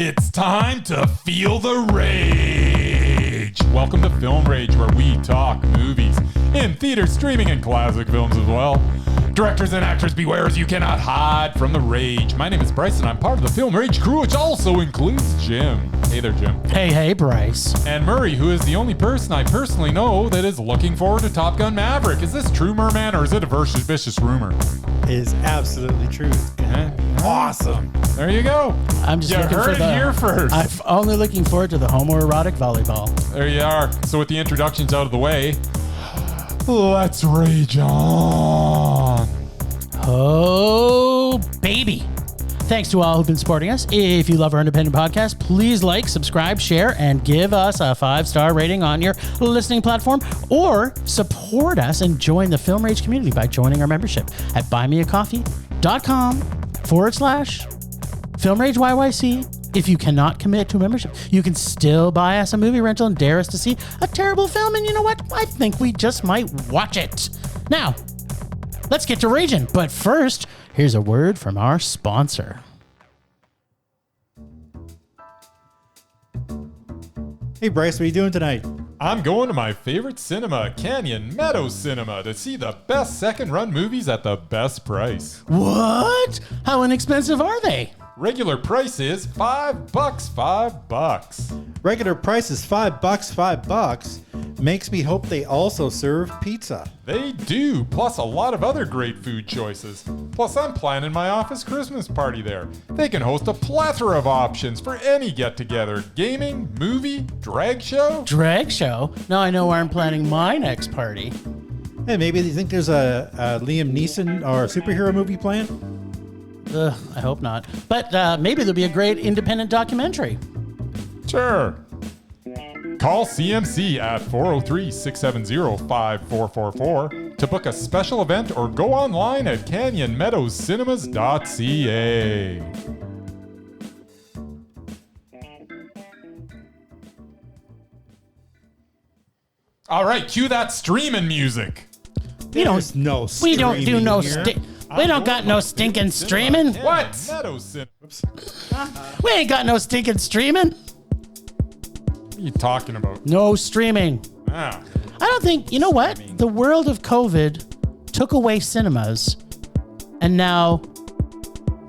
It's time to feel the rage. Welcome to Film Rage, where we talk movies in theater, streaming, and classic films as well. Directors and actors, beware as you cannot hide from the rage. My name is Bryce, and I'm part of the Film Rage crew, which also includes Jim. Hey there, Jim. Hey, Bryce. And Murray, who is the only person I personally know that is looking forward to Top Gun Maverick. Is this true, Merman, or is it a vicious rumor? It is absolutely true. Awesome. There you go. I'm just you looking heard for it here first. I'm only looking forward to the homoerotic volleyball. There you are. So with the introductions out of the way, let's rage on. Oh, baby. Thanks to all who've been supporting us. If you love our independent podcast, please like, subscribe, share, and give us a 5-star rating on your listening platform, or support us and join the Film Rage community by joining our membership at buymeacoffee.com/Film Rage YYC. If you cannot commit to a membership, you can still buy us a movie rental and dare us to see a terrible film. And you know what? I think we just might watch it. Now, let's get to raging. But first, here's a word from our sponsor. Hey, Bryce, what are you doing tonight? I'm going to my favorite cinema, Canyon Meadows Cinema, to see the best second-run movies at the best price. What? How inexpensive are they? Regular price is $5. Regular price is $5. Makes me hope they also serve pizza. They do, plus a lot of other great food choices. Plus, I'm planning my office Christmas party there. They can host a plethora of options for any get-together. Gaming, movie, drag show. Drag show? Now I know where I'm planning my next party. Hey, maybe you think there's a Liam Neeson or a superhero movie planned? Ugh, I hope not. But maybe there'll be a great independent documentary. Sure. Call CMC at 403-670-5444 to book a special event, or go online at canyonmeadowscinema.ca. All right, cue that streaming music. We don't do no we don't got no stinking streaming. What? We ain't got no stinking streaming. What are you talking about? No streaming. Ah. I don't think, you know what? The world of COVID took away cinemas, and now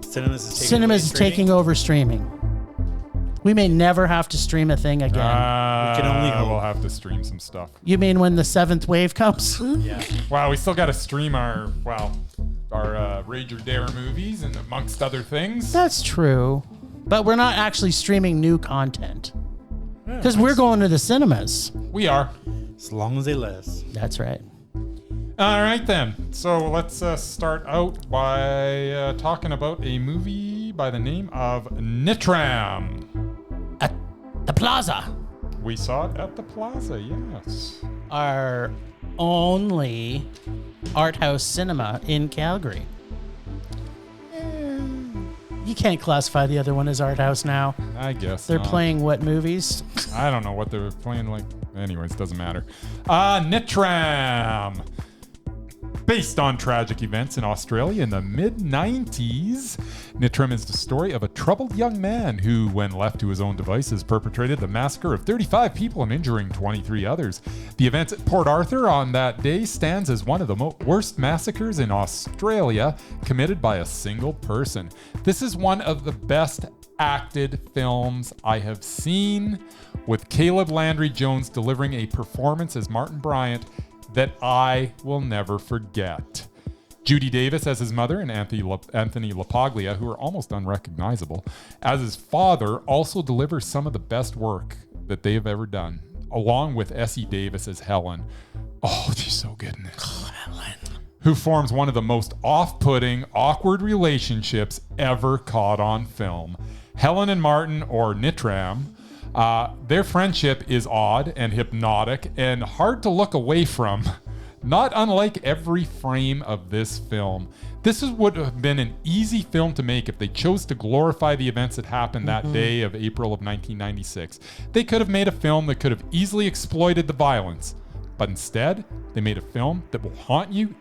cinemas is taking over streaming. We may never have to stream a thing again. We can only hope. We'll have to stream some stuff. You mean when the seventh wave comes? Yeah. Wow, we still got to stream our Rage or Dare movies, and amongst other things. That's true. But we're not actually streaming new content. Because we're going to the cinemas. We are. As long as they let us. That's right. All right, then. So let's start out by talking about a movie by the name of Nitram. At the Plaza. We saw it at the Plaza, yes. Our only art house cinema in Calgary. You can't classify the other one as art house now. I guess They're not. playing what movies? I don't know what they're playing like. Anyways, doesn't matter. Nitram. Based on tragic events in Australia in the mid-90s, Nitram is the story of a troubled young man who, when left to his own devices, perpetrated the massacre of 35 people and injuring 23 others. The events at Port Arthur on that day stands as one of the worst massacres in Australia committed by a single person. This is one of the best acted films I have seen, with Caleb Landry Jones delivering a performance as Martin Bryant that I will never forget. Judy Davis as his mother and Anthony LaPaglia, who are almost unrecognizable, as his father, also delivers some of the best work that they have ever done, along with Essie Davis as Helen. Oh, she's so good in this. Oh, Helen. Who forms one of the most off-putting, awkward relationships ever caught on film. Helen and Martin, or Nitram, their friendship is odd and hypnotic and hard to look away from, not unlike every frame of this film. This would have been an easy film to make if they chose to glorify the events that happened that day of April of 1996. They could have made a film that could have easily exploited the violence, but instead, they made a film that will haunt you,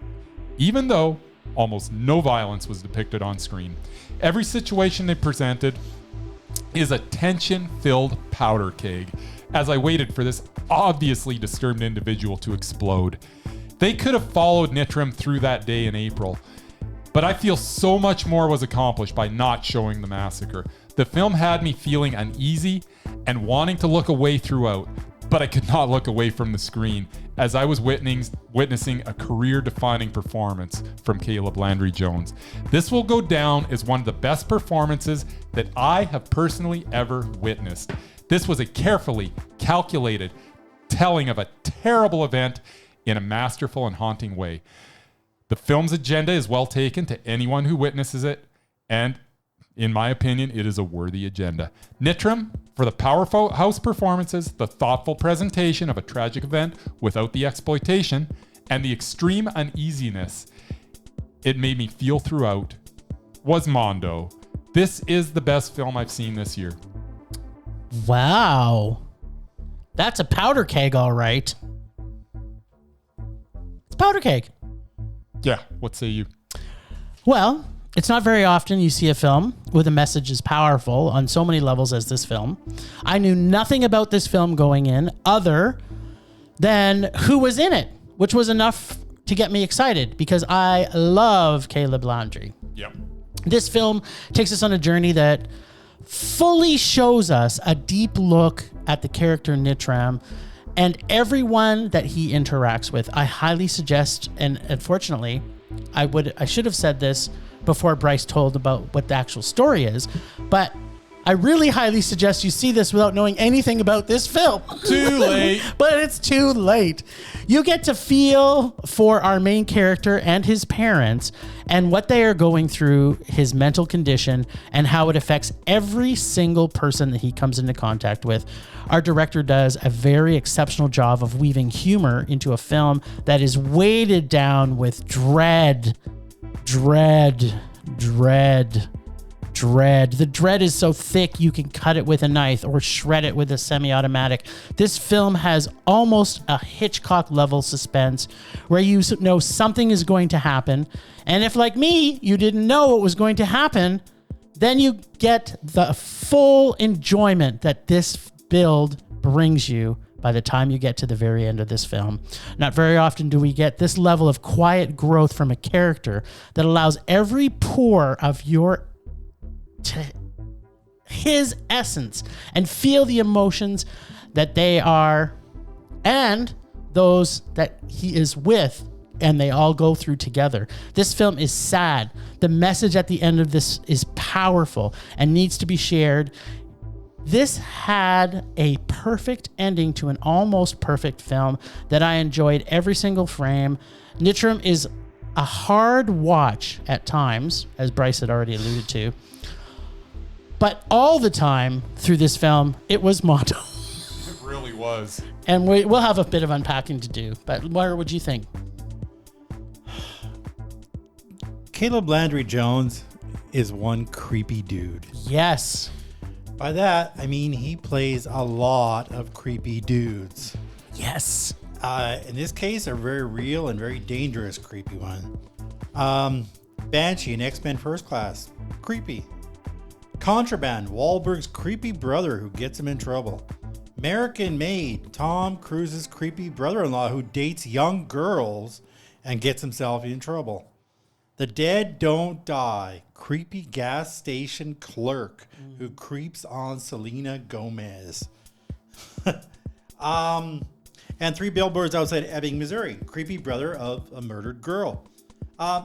even though almost no violence was depicted on screen. Every situation they presented is a tension-filled powder keg as I waited for this obviously disturbed individual to explode. They could have followed Nitram through that day in April, but I feel so much more was accomplished by not showing the massacre. The film had me feeling uneasy and wanting to look away throughout, but I could not look away from the screen as I was witnessing a career-defining performance from Caleb Landry Jones. This will go down as one of the best performances that I have personally ever witnessed. This was a carefully calculated telling of a terrible event in a masterful and haunting way. The film's agenda is well taken to anyone who witnesses it, and in my opinion, it is a worthy agenda. Nitram, for the powerhouse performances, the thoughtful presentation of a tragic event without the exploitation, and the extreme uneasiness it made me feel throughout, was Mondo. This is the best film I've seen this year. Wow. That's a powder keg, all right. It's powder keg. Yeah, what say you? Well, it's not very often you see a film with a message as powerful on so many levels as this film. I knew nothing about this film going in other than who was in it, which was enough to get me excited because I love Caleb Landry. Yep. This film takes us on a journey that fully shows us a deep look at the character Nitram and everyone that he interacts with. I highly suggest, and unfortunately, I should have said this before Bryce told about what the actual story is, but I really highly suggest you see this without knowing anything about this film. Too late. But it's too late. You get to feel for our main character and his parents and what they are going through, his mental condition, and how it affects every single person that he comes into contact with. Our director does a very exceptional job of weaving humor into a film that is weighted down with dread. The dread is so thick you can cut it with a knife or shred it with a semi-automatic. This film has almost a Hitchcock level suspense where you know something is going to happen. And if, like me, you didn't know what was going to happen, then you get the full enjoyment that this build brings you by the time you get to the very end of this film. Not very often do we get this level of quiet growth from a character that allows every pore of his essence and feel the emotions that they are and those that he is with, and they all go through together. This film is sad. The message at the end of this is powerful and needs to be shared. This had a perfect ending to an almost perfect film that I enjoyed every single frame. Nitram is a hard watch at times, as Bryce had already alluded to. But all the time through this film, it was Mondo. It really was. And we'll have a bit of unpacking to do. But what would you think? Caleb Landry Jones is one creepy dude. Yes. By that, I mean he plays a lot of creepy dudes. Yes. In this case, a very real and very dangerous creepy one. Banshee in X-Men First Class. Creepy. Contraband, Wahlberg's creepy brother who gets him in trouble. American Made, Tom Cruise's creepy brother-in-law who dates young girls and gets himself in trouble. The Dead Don't Die, creepy gas station clerk who creeps on Selena Gomez. And Three Billboards Outside Ebbing, Missouri, creepy brother of a murdered girl.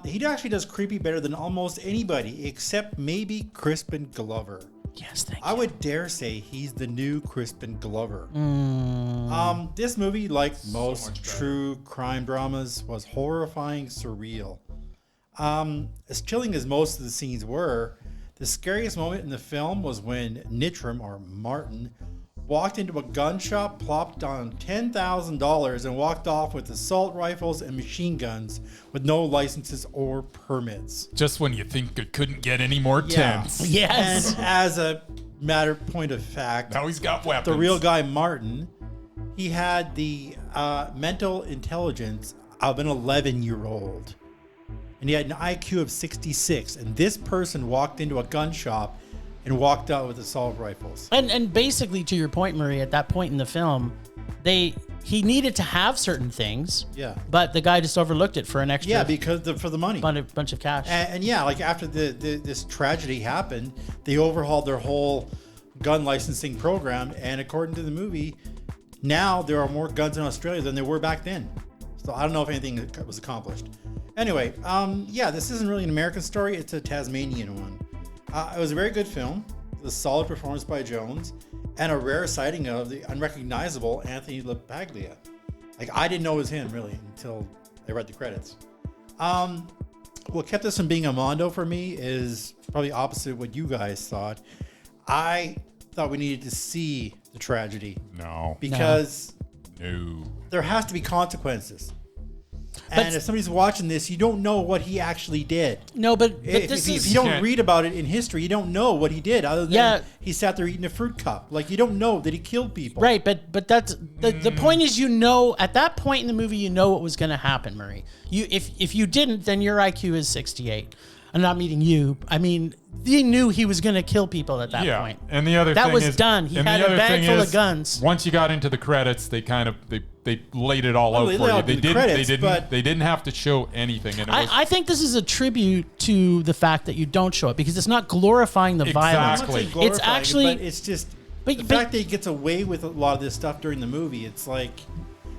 He actually does creepy better than almost anybody, except maybe Crispin Glover. Yes, thank you. I would dare say he's the new Crispin Glover. This movie, like most true crime dramas, was horrifying, surreal. As chilling as most of the scenes were, the scariest moment in the film was when Nitram, or Martin, walked into a gun shop, plopped down $10,000, and walked off with assault rifles and machine guns with no licenses or permits. Just when you think it couldn't get any more tense. Yes. And as a point of fact, Now he's got weapons. the real guy Martin, he had the mental intelligence of an 11-year-old. And he had an IQ of 66. And this person walked into a gun shop and walked out with assault rifles. And basically, to your point, Murray, at that point in the film, he needed to have certain things. Yeah. But the guy just overlooked it for an extra. Yeah, because for the money. Bunch of cash. And yeah, like after this tragedy happened, they overhauled their whole gun licensing program, and according to the movie, now there are more guns in Australia than there were back then. So I don't know if anything was accomplished. Anyway, yeah, this isn't really an American story. It's a Tasmanian one. It was a very good film. It was a solid performance by Jones, and a rare sighting of the unrecognizable Anthony LaPaglia. Like, I didn't know it was him, really, until I read the credits. What kept this from being a Mondo for me is probably opposite of what you guys thought. I thought we needed to see the tragedy. No. Because No. there has to be consequences. And if somebody's watching this, you don't know what he actually did. No, but If you don't read about it in history, you don't know what he did other than he sat there eating a fruit cup. Like, you don't know that he killed people. Right, but that's the point is, you know, at that point in the movie, you know what was going to happen, Murray. If you didn't, then your IQ is 68. I'm not meaning you. I mean, he knew he was going to kill people at that point. And the other that thing was is, done. He and had the a other bag thing full is, of guns. Once you got into the credits, they kind of they laid it all Well, out they for laid you. out the credits, but- They didn't have to show anything. And I think this is a tribute to the fact that you don't show it, because it's not glorifying the violence. Exactly. I'm not saying It's glorifying actually, it, but it's just the fact that he gets away with a lot of this stuff during the movie. It's like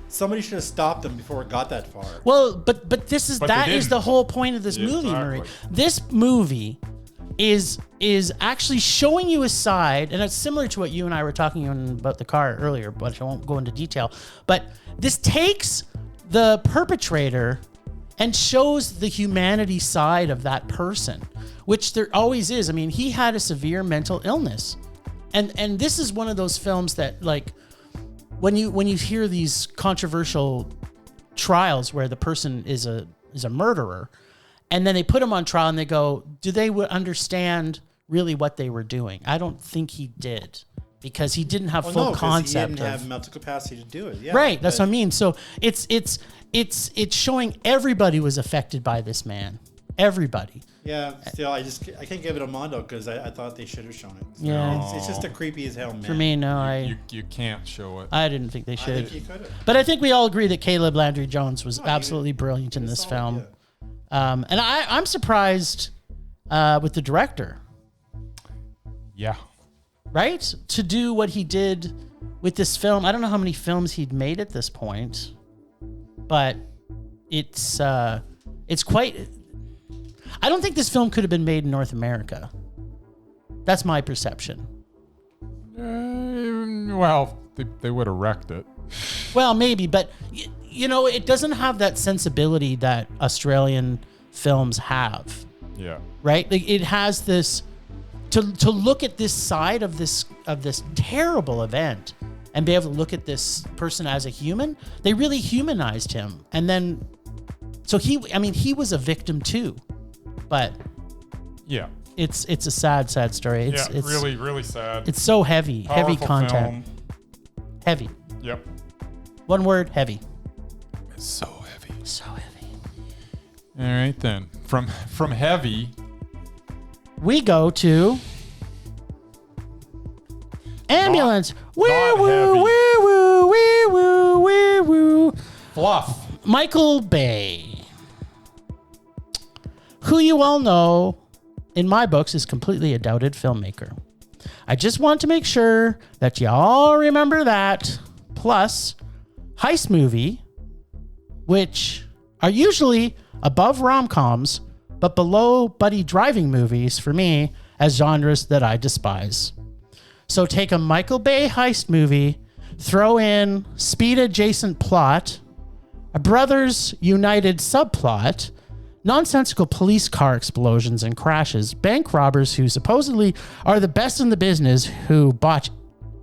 somebody should have stopped him before it got that far. well, but this is But they that is didn't. the whole point of this movie, Murray. Exactly. This movie is actually showing you a side, and it's similar to what you and I were talking about the car earlier, but I won't go into detail. But this takes the perpetrator and shows the humanity side of that person, which there always is. I mean, he had a severe mental illness, and this is one of those films that, like, when you hear these controversial trials where the person is a murderer, and then they put him on trial and they go, do they understand really what they were doing? I don't think he did, because he didn't have full concept. He didn't have mental capacity to do it. Yeah, right. That's what I mean. So it's showing everybody was affected by this man. Everybody. Yeah. Still, I can't give it a Mondo because I thought they should have shown it. So Yeah. It's just a creepy as hell, man. For me, no, you can't show it. I didn't think they I should. think you could have. But I think we all agree that Caleb Landry Jones was absolutely brilliant in this film. And I'm surprised with the director, Yeah. right? To do what he did with this film. I don't know how many films he'd made at this point, but it's quite. I don't think this film could have been made in North America. That's my perception. Well, they would have wrecked it. Well, maybe, but you know, it doesn't have that sensibility that Australian films have. Yeah. Right? Like, it has this to look at this side of this terrible event and be able to look at this person as a human. They really humanized him, and then so he was a victim too, but Yeah. it's a sad story. It's really, really sad. It's so heavy Powerful content. film. Heavy. Yep. One word: heavy. It's so heavy. So heavy. All right then. From heavy, We go to ambulance. Woo not woo heavy. woo woo woo woo woo woo. fluff. Michael Bay, who you all know in my books is completely a doubted filmmaker. I just want to make sure that you all remember that. Plus, heist movie, which are usually above rom-coms, but below buddy driving movies for me as genres that I despise. So take a Michael Bay heist movie, throw in speed-adjacent plot, a brothers united subplot, nonsensical police car explosions and crashes, bank robbers who supposedly are the best in the business who botch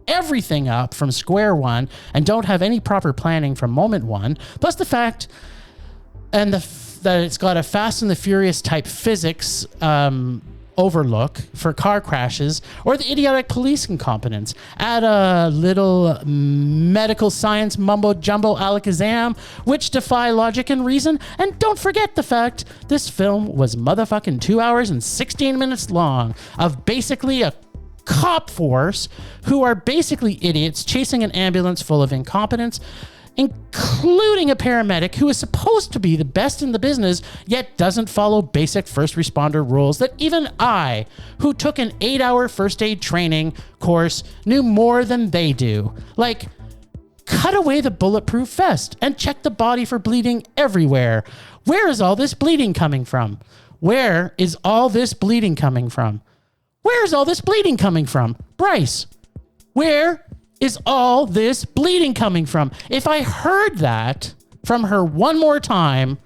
everything up from square one and don't have any proper planning from moment one, plus the fact that it's got a Fast and the Furious type physics overlook for car crashes, or the idiotic police incompetence. Add a little medical science mumbo jumbo alakazam, which defy logic and reason, and don't forget the fact this film was motherfucking 2 hours and 16 minutes long of basically a cop force who are basically idiots chasing an ambulance full of incompetence, including a paramedic who is supposed to be the best in the business, yet doesn't follow basic first responder rules that even I, who took an 8-hour first aid training course, knew more than they do. Like, cut away the bulletproof vest and check the body for bleeding everywhere. Where is all this bleeding coming from? Where is all this bleeding coming from? Where is all this bleeding coming from? Bryce, where is all this bleeding coming from? If I heard that from her one more time,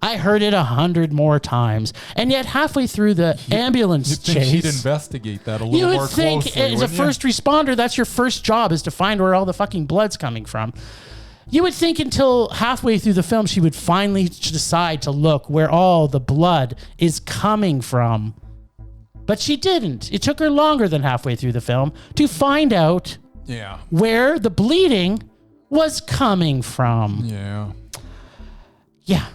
I heard it 100 more times. And yet halfway through the ambulance You'd think chase, she'd investigate that a little you more would think closely, as a wouldn't you? first responder, that's your first job, is to find where all the fucking blood's coming from. You would think until halfway through the film, she would finally decide to look where all the blood is coming from. But she didn't. It took her longer than halfway through the film to find out Yeah. where the bleeding was coming from. Yeah. Yeah.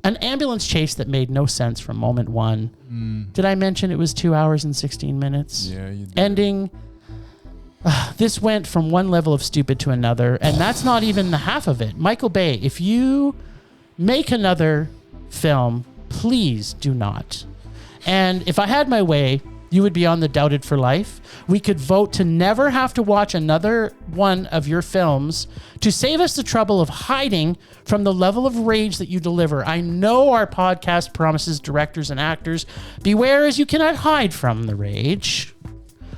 An ambulance chase that made no sense from moment one. Did I mention it was 2 hours and 16 minutes? Yeah, you did. Ending. This went from one level of stupid to another, and that's not even the half of it. Michael Bay, if you make another film, please do not. And if I had my way, you would be on the Doubted for life. We could vote to never have to watch another one of your films to save us the trouble of hiding from the level of rage that you deliver. I know our podcast promises directors and actors, beware as you cannot hide from the rage.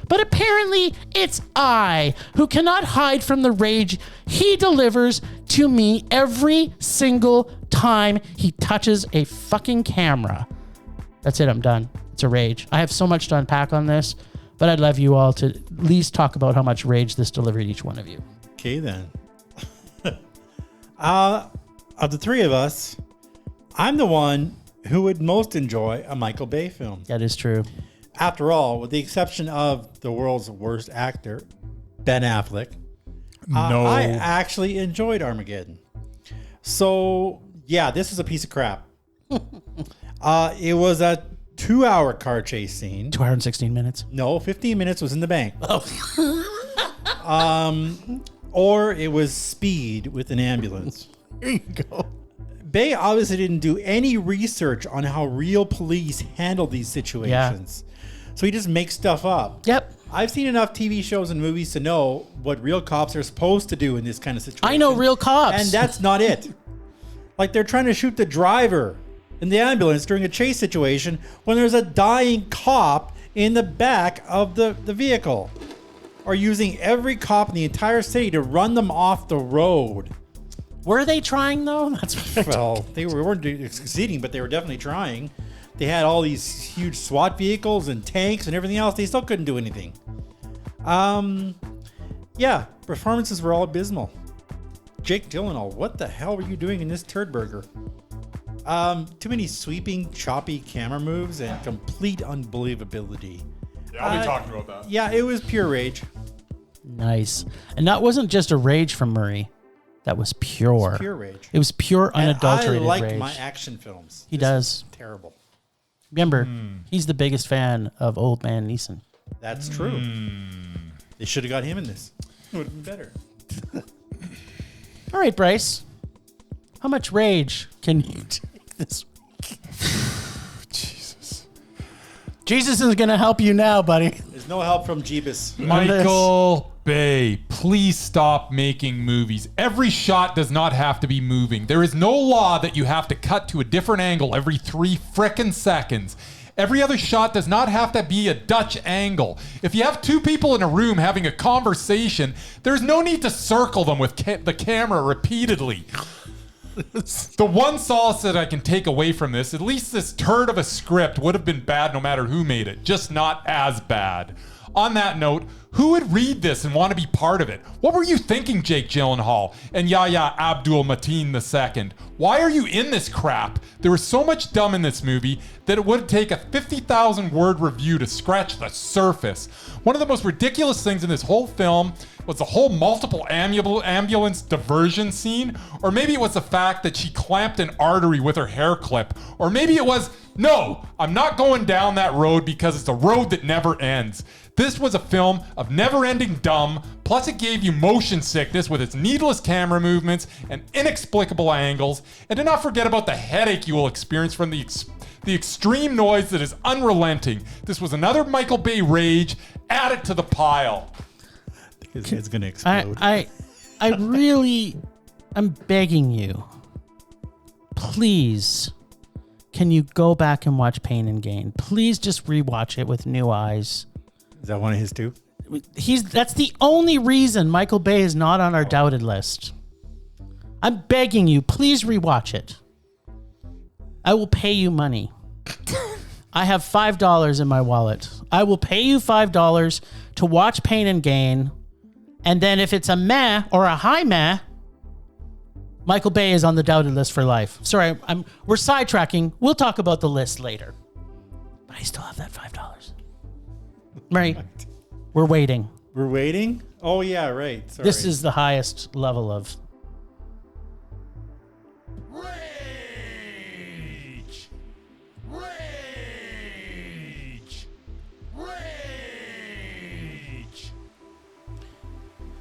But apparently it's I who cannot hide from the rage he delivers to me every single time he touches a fucking camera. That's it, I'm done. It's a rage. I have so much to unpack on this, but I'd love you all to at least talk about how much rage this delivered each one of you. Okay, then. Of the three of us, I'm the one who would most enjoy a Michael Bay film. That is true. After all, with the exception of the world's worst actor, Ben Affleck, No. I actually enjoyed Armageddon. So, yeah, this is a piece of crap. It was a 2-hour car chase scene. 2 hours and 16 minutes. No, 15 minutes was in the bank. Or it was Speed with an ambulance. There you go. Bay obviously didn't do any research on how real police handle these situations. So he just makes stuff up. Yep. I've seen enough TV shows and movies to know what real cops are supposed to do in this kind of situation. I know real cops. And that's not it. Like, they're trying to shoot the driver in the ambulance during a chase situation when there's a dying cop in the back of the vehicle. Or using every cop in the entire city to run them off the road. Were they trying, though? That's what Well, they weren't succeeding, but they were definitely trying. They had all these huge SWAT vehicles and tanks and everything else. They still couldn't do anything. Yeah, performances were all abysmal. Jake Gyllenhaal, what the hell were you doing in this turd burger? Too many sweeping, choppy camera moves and complete unbelievability. Yeah, I'll be talking about that. Yeah, it was pure rage. Nice. And that wasn't just a rage from Murray. That was pure. Pure rage. It was pure, unadulterated and I like rage. my action films. He This does. is terrible. Remember, he's the biggest fan of Old Man Neeson. That's true. They should have got him in this. It would have been better. All right, Bryce. How much rage can you take this week? Jesus. Jesus is going to help you now, buddy. There's no help from Jeebus. Michael Bay, please stop making movies. Every shot does not have to be moving. There is no law that you have to cut to a different angle every 3 frickin' seconds. Every other shot does not have to be a Dutch angle. If you have two people in a room having a conversation, there's no need to circle them with the camera repeatedly. The one solace that I can take away from this, at least this turd of a script would have been bad no matter who made it, just not as bad. On that note, Who would read this and want to be part of it? What were you thinking, Jake Gyllenhaal and Yahya Abdul-Mateen II? Why are you in this crap? There was so much dumb in this movie that it would take a 50,000 word review to scratch the surface. One of the most ridiculous things in this whole film was the whole multiple ambulance diversion scene, or maybe it was the fact that she clamped an artery with her hair clip, or maybe it was, no, I'm not going down that road because it's a road that never ends. This was a film of never-ending dumb, plus it gave you motion sickness with its needless camera movements and inexplicable angles, and do not forget about the headache you will experience from the extreme noise that is unrelenting. This was another Michael Bay rage. Add it to the pile. His head's gonna explode. I'm begging you, please, can you go back and watch Pain and Gain? Please just rewatch it with new eyes. Is that one of his too? That's the only reason Michael Bay is not on our doubted list. I'm begging you, please rewatch it. I will pay you money. I have $5 in my wallet. I will pay you $5 to watch Pain and Gain. And then if it's a meh or a high meh, Michael Bay is on the doubted list for life. Sorry, we're sidetracking. We'll talk about the list later. But I still have that $5. Murray, we're waiting. We're waiting? Oh, yeah, right. Sorry. This is the highest level of... Rage! Rage! Rage!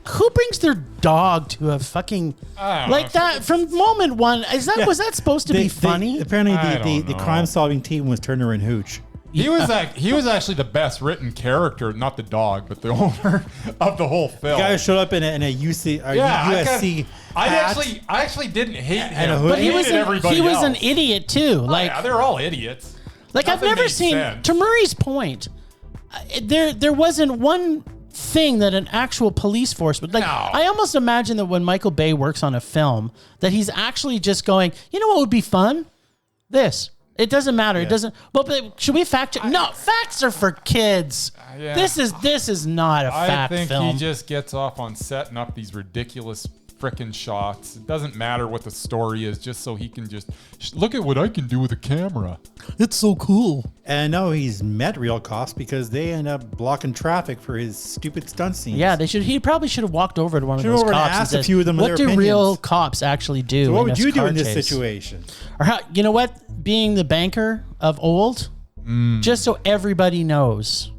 Who brings their dog to a fucking... like that from moment one? Was that supposed to be funny? Apparently, I don't the know. crime-solving team was Turner and Hooch. He was actually the best written character, not the dog, but the owner of the whole film. The guy showed up in a USC I hat. actually didn't hate And a him, hoodie. but he was he was an idiot too. Like, yeah, they're all idiots. like I've Nothing never made seen. sense. To Murray's point, there wasn't one thing that an actual police force would like. No. I almost imagine that when Michael Bay works on a film, that he's actually just going, you know what would be fun? This. It doesn't matter. Yeah. It doesn't. But should we fact check? No, facts are for kids. Yeah. This is not a fact I think film. he just gets off on setting up these ridiculous frickin' shots. It doesn't matter what the story is, just so he can just look at what I can do with a camera. It's so cool. And no, he's met real cops because they end up blocking traffic for his stupid stunt scenes. Yeah, they should. He probably should have walked over to one of Should've those over and cops asked and a said, few of them "What their do real opinions. cops actually do?" So what in would this you do car in this chase?" situation? Or how, you know what? Being the banker of old, just so everybody knows,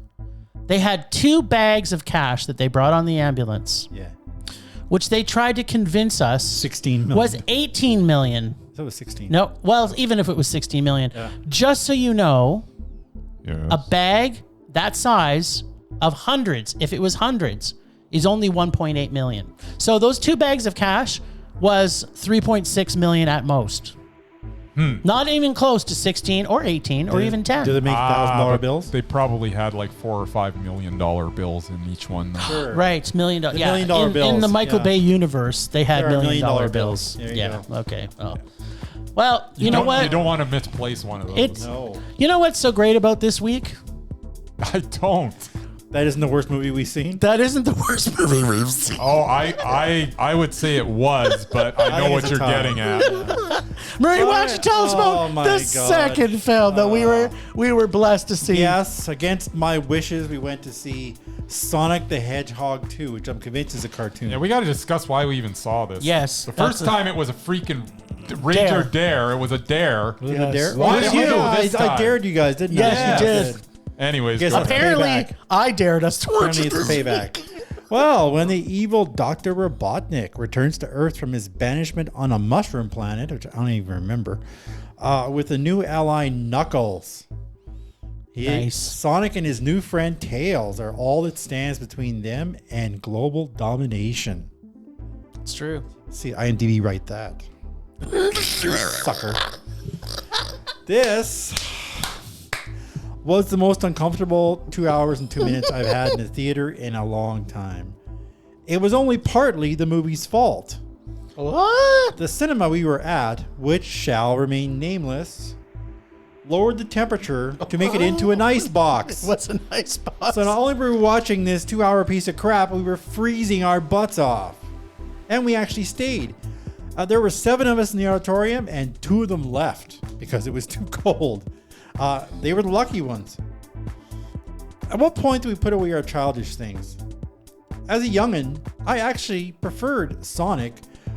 they had 2 bags of cash that they brought on the ambulance, Yeah. which they tried to convince us 16 million. was 18 million. That was 16. No, well, even if it was 16 million, just so you know, a bag that size of hundreds, if it was hundreds, is only 1.8 million. So those 2 bags of cash was 3.6 million at most. Not even close to 16 or 18 or even 10. Do they make $1,000 but bills? They probably had like $4 or $5 million bills in each one. Though. Sure. Right, $1 million. The Yeah, $1 million in bills, the Michael yeah. Bay universe, they had There are $1 million $1 million bills. bills. There you Yeah. go. Okay. Oh. Well, you know what? You don't want to misplace one of those. It's- No. You know what's so great about this week? I don't. That isn't the worst movie we've seen. That isn't the worst movie we've seen. Oh, I would say it was, but I know think what it's you're a tie. getting at. Murray, why don't you tell us Oh about my the God. second film that we were blessed to see? Yes, against my wishes, we went to see Sonic the Hedgehog 2, which I'm convinced is a cartoon. Yeah, we got to discuss why we even saw this. Yes, The first that's time it was a freaking rage or dare. It was a dare. Was it a Yes. dare? Why Well, did you yeah, this I time? dared you guys, didn't Yes, I? you Yeah, did. Anyways, Guess go that's ahead. Apparently, Payback. I dared us to watch Apparently it's this. payback. Well, when the evil Dr. Robotnik returns to Earth from his banishment on a mushroom planet, which I don't even remember, with a new ally, Knuckles. Nice. Sonic and his new friend, Tails, are all that stands between them and global domination. It's true. See, IMDb write that. Sucker. This was the most uncomfortable 2 hours and 2 minutes I've had in the theater in a long time. It was only partly the movie's fault. What? The cinema we were at, which shall remain nameless, lowered the temperature to make it into an ice box. What's a nice box? So not only were we watching this 2-hour piece of crap, we were freezing our butts off. And we actually stayed. There were 7 of us in the auditorium, and 2 of them left because it was too cold. They were the lucky ones. At what point do we put away our childish things? As a youngin', I actually preferred Sonic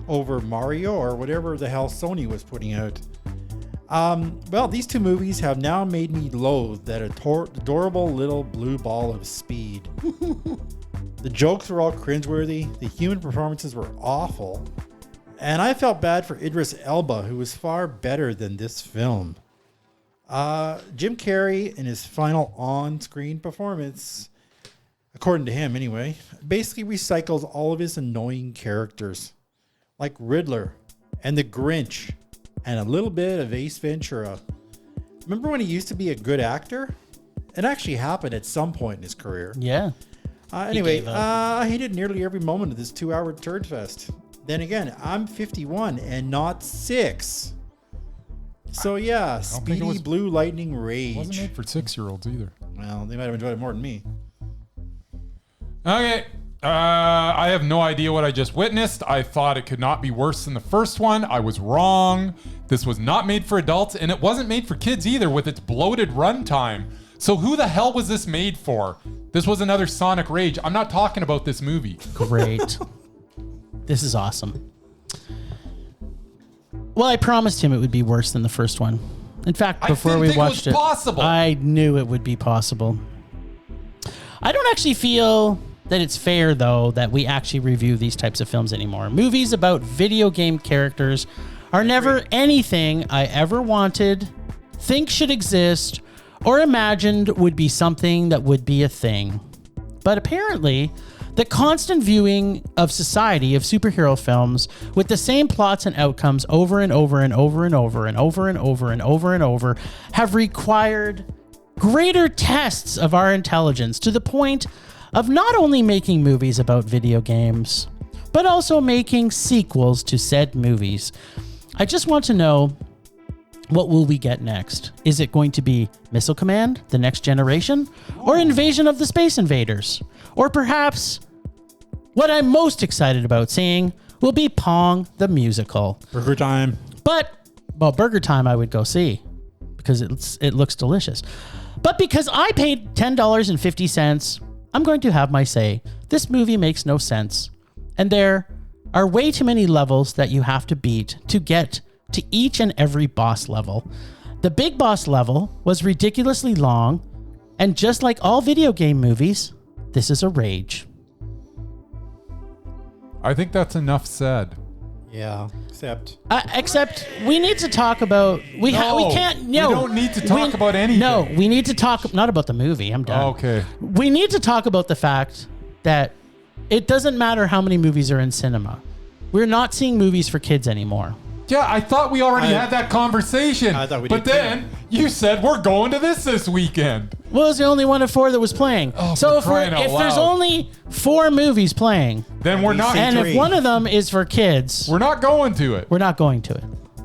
over Mario or whatever the hell Sony was putting out. Well, these 2 movies have now made me loathe that adorable little blue ball of speed. The jokes were all cringeworthy, the human performances were awful, and I felt bad for Idris Elba, who was far better than this film. Jim Carrey, in his final on-screen performance, according to him anyway, basically recycles all of his annoying characters, like Riddler and the Grinch, and a little bit of Ace Ventura. Remember when he used to be a good actor? It actually happened at some point in his career. Yeah. Anyway, I hated nearly every moment of this 2-hour turd fest. Then again, I'm 51 and not 6. So yeah, speedy blue lightning rage. It wasn't made for 6-year-olds either. Well, they might have enjoyed it more than me. Okay. I have no idea what I just witnessed. I thought it could not be worse than the first one. I was wrong. This was not made for adults, and it wasn't made for kids either with its bloated runtime. So who the hell was this made for? This was another Sonic Rage. I'm not talking about this movie. Great. This is awesome. Well, I promised him it would be worse than the first one. In fact, before we watched it, possible. I knew it would be possible. I don't actually feel that it's fair, though, that we actually review these types of films anymore. Movies about video game characters are never anything I ever wanted, think should exist, or imagined would be something that would be a thing. But apparently, the constant viewing of society of superhero films with the same plots and outcomes over and over and over and over and over and over and over and over have required greater tests of our intelligence to the point of not only making movies about video games, but also making sequels to said movies. I just want to know, what will we get next? Is it going to be Missile Command, The Next Generation, or Invasion of the Space Invaders? Or perhaps what I'm most excited about seeing will be Pong the Musical. Burger Time. Well, Burger Time I would go see because it looks delicious. But because I paid $10.50, I'm going to have my say. This movie makes no sense. And there are way too many levels that you have to beat to get to each and every boss level. The big boss level was ridiculously long, and just like all video game movies, this is a rage. I think that's enough said. Yeah, except we need to talk about we can't. No, we don't need to talk about anything. No, we need to talk not about the movie. I'm done. Okay. We need to talk about the fact that it doesn't matter how many movies are in cinema. We're not seeing movies for kids anymore. Yeah, I thought we already had that conversation. I thought we did. But then you said we're going to this weekend. Well, it was the only one of 4 that was playing. So if there's only 4 movies playing, then we're not. And if one of them is for kids, we're not going to it. We're not going to it.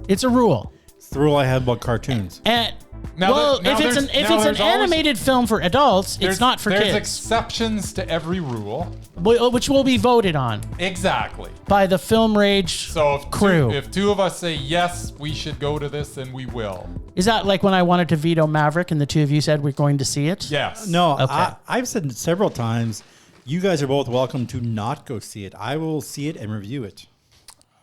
It's a rule. It's the rule I had about cartoons. And if it's an animated film for adults, it's not for kids. There's exceptions to every rule, which will be voted on. Exactly. By the Film Rage crew. If 2 of us say yes, we should go to this, then we will. Is that like when I wanted to veto Maverick and the 2 of you said we're going to see it? Yes. No, okay. I've said several times, you guys are both welcome to not go see it. I will see it and review it.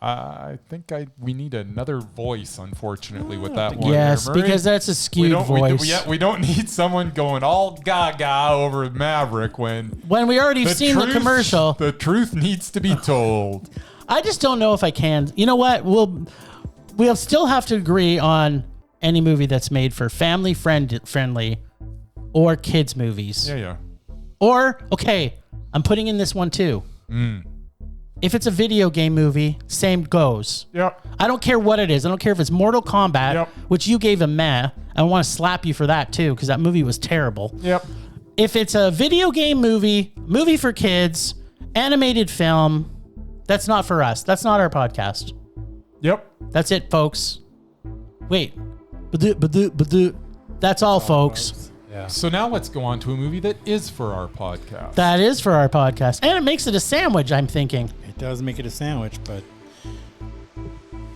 I think we need another voice, unfortunately, with that one. Yes, there, because that's a skewed voice. We don't need someone going all gaga over Maverick when we already seen the commercial. The truth needs to be told. I just don't know if I can. You know what? We'll still have to agree on any movie that's made for family friendly or kids movies. Yeah. Or, okay, I'm putting in this one too. If it's a video game movie, same goes. Yep. I don't care what it is. I don't care if it's Mortal Kombat, which you gave a meh. I want to slap you for that too, because that movie was terrible. Yep. If it's a video game movie for kids, animated film, that's not for us. That's not our podcast. Yep. That's it, folks. Wait. Badoo. That's all, folks. Yeah. So now let's go on to a movie that is for our podcast. That is for our podcast. And it makes it a sandwich, I'm thinking. It does make it a sandwich, but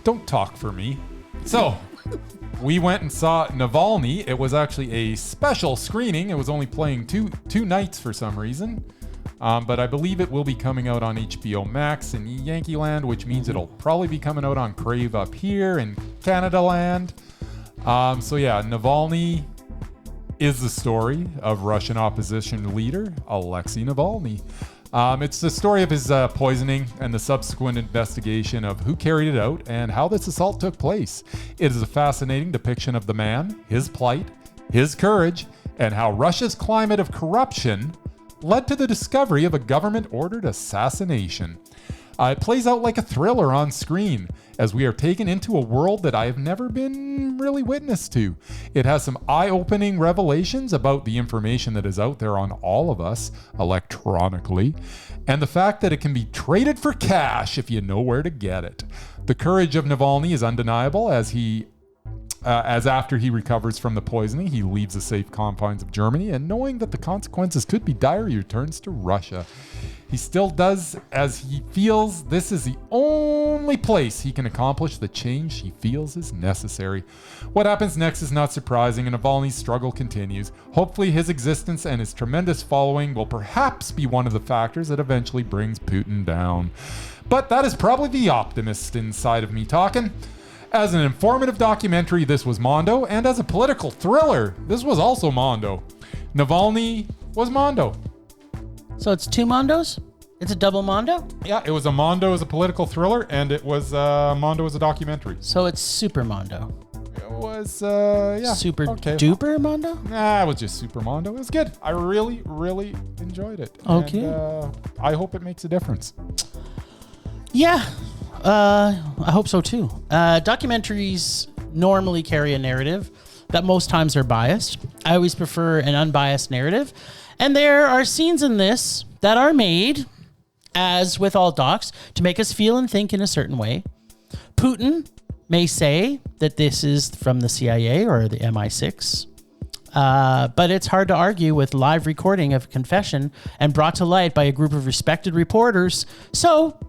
Don't talk for me. So, we went and saw Navalny. It was actually a special screening. It was only playing two nights for some reason. But I believe it will be coming out on HBO Max in Yankee Land, which means it'll probably be coming out on Crave up here in Canada Land. So yeah, Navalny is the story of Russian opposition leader Alexei Navalny. It's the story of his poisoning and the subsequent investigation of who carried it out and how this assault took place. It is a fascinating depiction of the man, his plight, his courage, and how Russia's climate of corruption led to the discovery of a government-ordered assassination. It plays out like a thriller on screen, as we are taken into a world that I have never been really witness to. It has some eye-opening revelations about the information that is out there on all of us, electronically, and the fact that it can be traded for cash if you know where to get it. The courage of Navalny is undeniable, as after he recovers from the poisoning, he leaves the safe confines of Germany, and knowing that the consequences could be dire, he returns to Russia. He still does, as he feels this is the only place he can accomplish the change he feels is necessary. What happens next is not surprising, and Navalny's struggle continues. Hopefully his existence and his tremendous following will perhaps be one of the factors that eventually brings Putin down. But that is probably the optimist inside of me talking. As an informative documentary, this was Mondo, and as a political thriller, this was also Mondo. Navalny was Mondo. So it's two Mondos? It's a double Mondo? Yeah, it was a Mondo as a political thriller, and it was Mondo as a documentary. So it's Super Mondo. It was, yeah. Super okay. duper Mondo? Nah, it was just Super Mondo. It was good. I really, really enjoyed it. Okay. And, I hope it makes a difference. Yeah, I hope so too. Documentaries normally carry a narrative that most times are biased. I always prefer an unbiased narrative. And there are scenes in this that are made, as with all docs, to make us feel and think in a certain way. Putin may say that this is from the CIA or the MI6, but it's hard to argue with live recording of a confession and brought to light by a group of respected reporters. So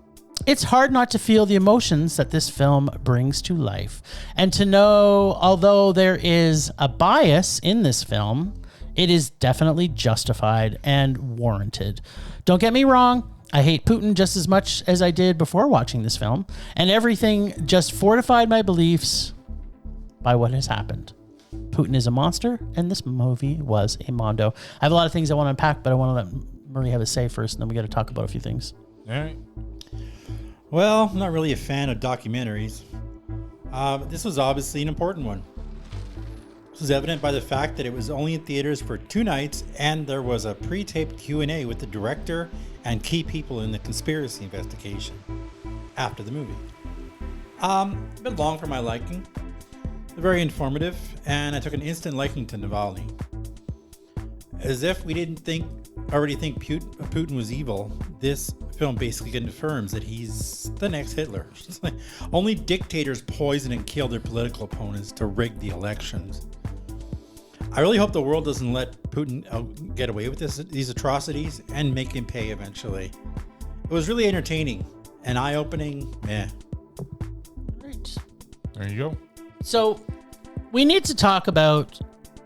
it's hard not to feel the emotions that this film brings to life. And to know, although there is a bias in this film, it is definitely justified and warranted. Don't get me wrong, I hate Putin just as much as I did before watching this film, and everything just fortified my beliefs by what has happened. Putin is a monster, and this movie was a Mondo. I have a lot of things I want to unpack, but I want to let Murray have a say first, and then we got to talk about a few things. All right. well, I'm not really a fan of documentaries. This was obviously an important one. This was evident by the fact that it was only in theaters for 2 nights, and there was a pre-taped Q&A with the director and key people in the conspiracy investigation after the movie. A bit long for my liking, very informative, and I took an instant liking to Navalny. As if we didn't already think Putin was evil, this film basically confirms that he's the next Hitler. Only dictators poison and kill their political opponents to rig the elections. I really hope the world doesn't let Putin get away with these atrocities and make him pay eventually. It was really entertaining and eye-opening. Right. There you go. So we need to talk about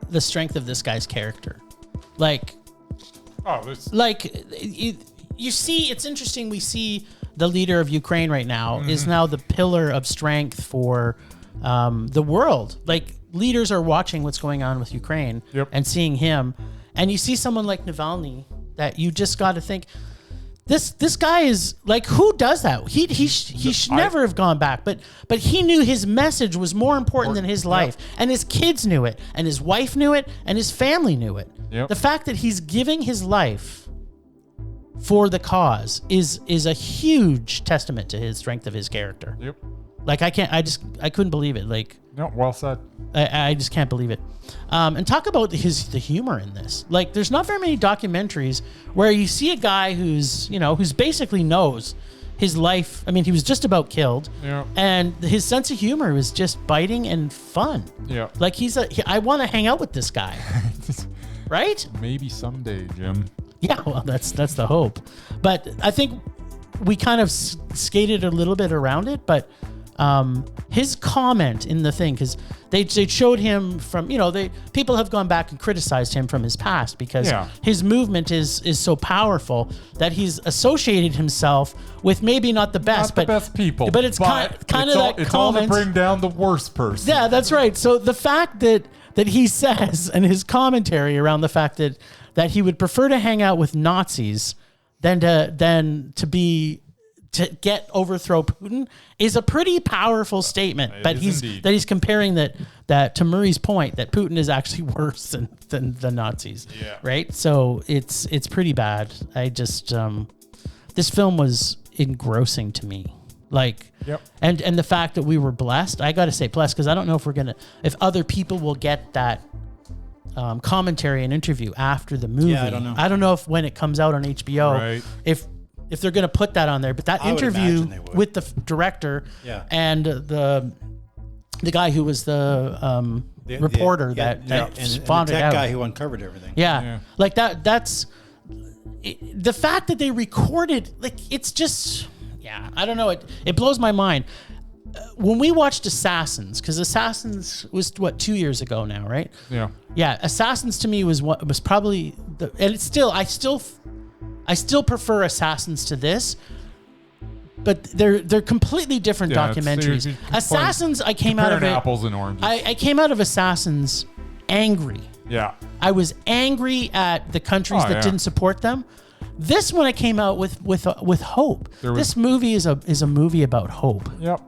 the strength of this guy's character. You see, it's interesting. We see the leader of Ukraine right now is now the pillar of strength for the world. Leaders are watching what's going on with Ukraine and seeing him. And you see someone like Navalny that you just got to think, this guy is who does that? He should never have gone back. But he knew his message was more important than his life. And his kids knew it. And his wife knew it. And his family knew it. Yep. The fact that he's giving his life for the cause is a huge testament to his strength of his character. Yep. I couldn't believe it. No, well said. I just can't believe it. And talk about the humor in this. There's not very many documentaries where you see a guy who's basically knows his life. I mean, he was just about killed. Yeah. And his sense of humor was just biting and fun. Yeah. Like I want to hang out with this guy. Right? Maybe someday, Jim. Yeah, well, that's the hope. But I think we kind of skated a little bit around it, but his comment in the thing, because they showed him from, people have gone back and criticized him from his past because his movement is so powerful that he's associated himself with maybe not the best, but the best people. But it's kind of that it's comment. all to bring down the worst person. Yeah, that's right. So the fact that he says, and his commentary around the fact that he would prefer to hang out with Nazis than to overthrow Putin is a pretty powerful statement. But he's comparing that to Murray's point that Putin is actually worse than the Nazis. Yeah. Right. So it's pretty bad. I just this film was engrossing to me. Like, yep. And the fact that we were blessed, I got to say blessed, because I don't know if other people will get that commentary and interview after the movie. Yeah, I don't know. I don't know if when it comes out on HBO, Right. if they're going to put that on there. But that I would interview imagine they would. with the director and the guy who was the reporter that spawned it that out. guy who uncovered everything. Yeah. Like that's the fact that they recorded, like, it's just, I don't know. It blows my mind. When we watched Assassins, because Assassins was 2 years ago now, right? Yeah. Yeah. Assassins to me was probably and it's still, I still prefer Assassins to this, but they're completely different documentaries. Assassins, I came out of it. Apples and oranges. I came out of Assassins angry. Yeah. I was angry at the countries that didn't support them. This one I came out with hope. This movie is a movie about hope. Yep.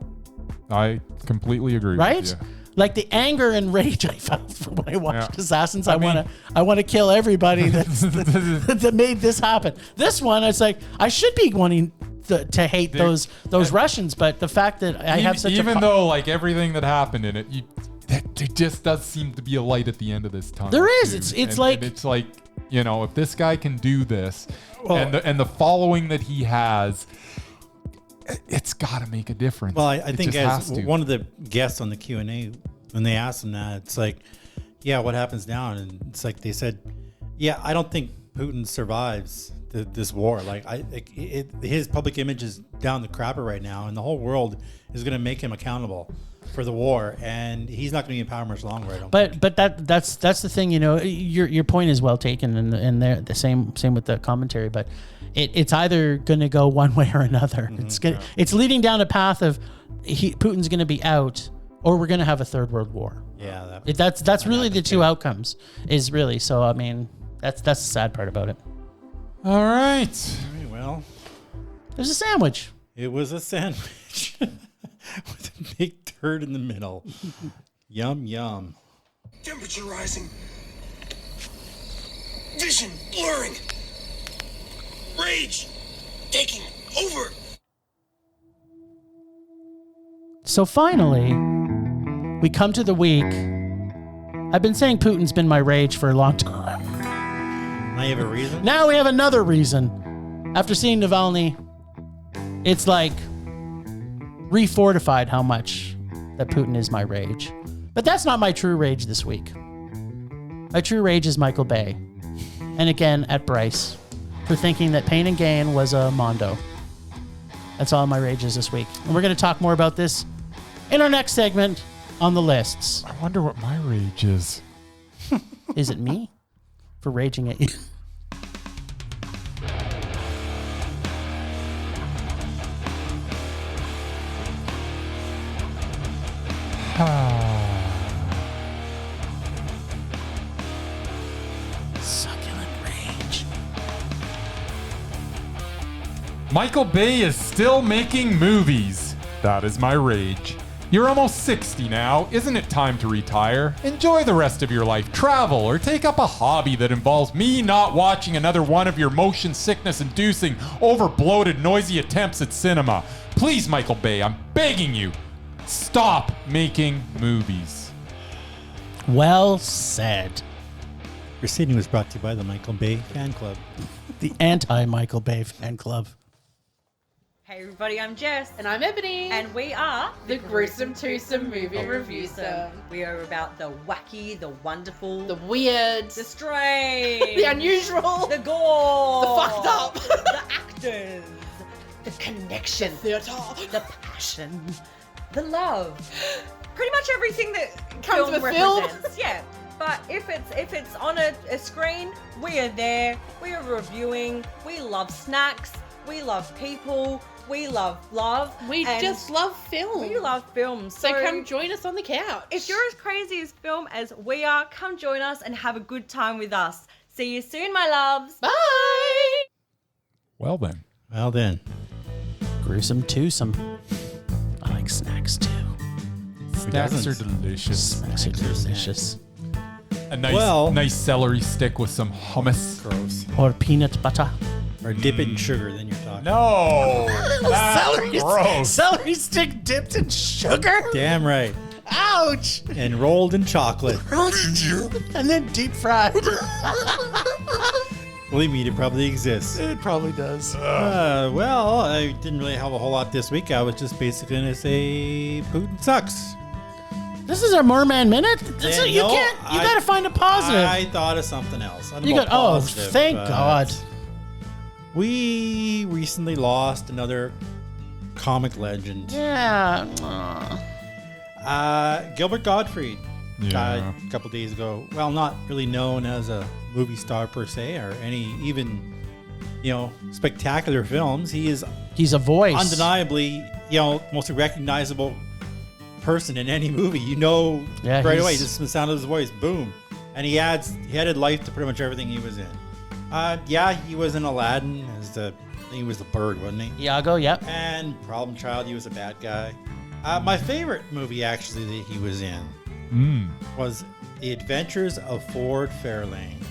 I completely agree right? with you. Like the anger and rage I felt when I watched Assassins. I want to kill everybody that made this happen. This one, it's like I should be wanting to hate those Russians, but the fact that I have such though like everything that happened in it, there just does seem to be a light at the end of this tunnel. There is. It's like if this guy can do this, and the following that he has, it's got to make a difference. Well, I think as one of the guests on the Q&A, when they asked him that, it's like, what happens now? And it's like they said, I don't think Putin survives this war. Like his public image is down the crapper right now, and the whole world is going to make him accountable for the war, and he's not going to be in power much longer. I don't think. But that's the thing. Your point is well taken, and they're the same with the commentary, but. It's either going to go one way or another. Mm-hmm. It's leading down a path of Putin's going to be out, or we're going to have a third world war. Yeah, that's really the two outcomes. Is really so. I mean, that's the sad part about it. All right. Well, there's a sandwich. It was a sandwich with a big turd in the middle. Yum yum. Temperature rising. Vision blurring. Rage taking over. So finally, we come to the week. I've been saying Putin's been my rage for a long time. Now you have a reason? Now we have another reason. After seeing Navalny, it's like refortified how much that Putin is my rage. But that's not my true rage this week. My true rage is Michael Bay. And again, at Bryce. For thinking that Pain and Gain was a Mondo. That's all my rage is this week. And we're going to talk more about this in our next segment on the lists. I wonder what my rage is. Is it me? For raging at you? Michael Bay is still making movies. That is my rage. You're almost 60 now. Isn't it time to retire? Enjoy the rest of your life. Travel or take up a hobby that involves me not watching another one of your motion sickness inducing, over-bloated, noisy attempts at cinema. Please, Michael Bay, I'm begging you. Stop making movies. Well said. Proceeding was brought to you by the Michael Bay Fan Club. The anti-Michael Bay Fan Club. Hey, everybody, I'm Jess. And I'm Ebony. And we are the Gruesome Twosome Movie Reviewsome. We are about the wacky, the wonderful, The weird. the strange, The unusual. the gore, The fucked up. the actors, the connection, Theatre. the passion, the love. Pretty much everything that Comes film with film. represents. Yeah. But if it's on a screen, we are there. We are reviewing. We love snacks. We love people. We love love. We and just love film. we love films. So come join us on the couch. if you're as crazy as film as we are, come join us and have a good time with us. See you soon, my loves. Bye. Well then. Well then. Gruesome twosome. I like snacks too. Snacks are doesn't? delicious. Snacks are delicious. A nice, Well- nice celery stick with some hummus. Gross. Or peanut butter. Or dip it in sugar, then you're talking. No, that's gross. Celery stick dipped in sugar? Damn right. Ouch! And rolled in chocolate. And then deep fried. Believe me, it probably exists. It probably does. Well, I didn't really have a whole lot this week. I was just basically going to say Putin sucks. This is our Murman Minute? Yeah, You no, can't. You I- gotta find a positive. I thought of something else. You got. Oh, Positive, thank but God. We recently lost another comic legend. Yeah. Gilbert Gottfried died Yeah. a couple days ago. Well, not really known as a movie star per se, or any even, spectacular films. He is He's a voice. undeniably, most recognizable person in any movie. Yeah, right away, he's- just from the sound of his voice, boom. And he added life to pretty much everything he was in. He was in Aladdin as I think he was the bird, wasn't he? Iago, yep. And Problem Child, he was a bad guy. My favorite movie actually that he was in was The Adventures of Ford Fairlane,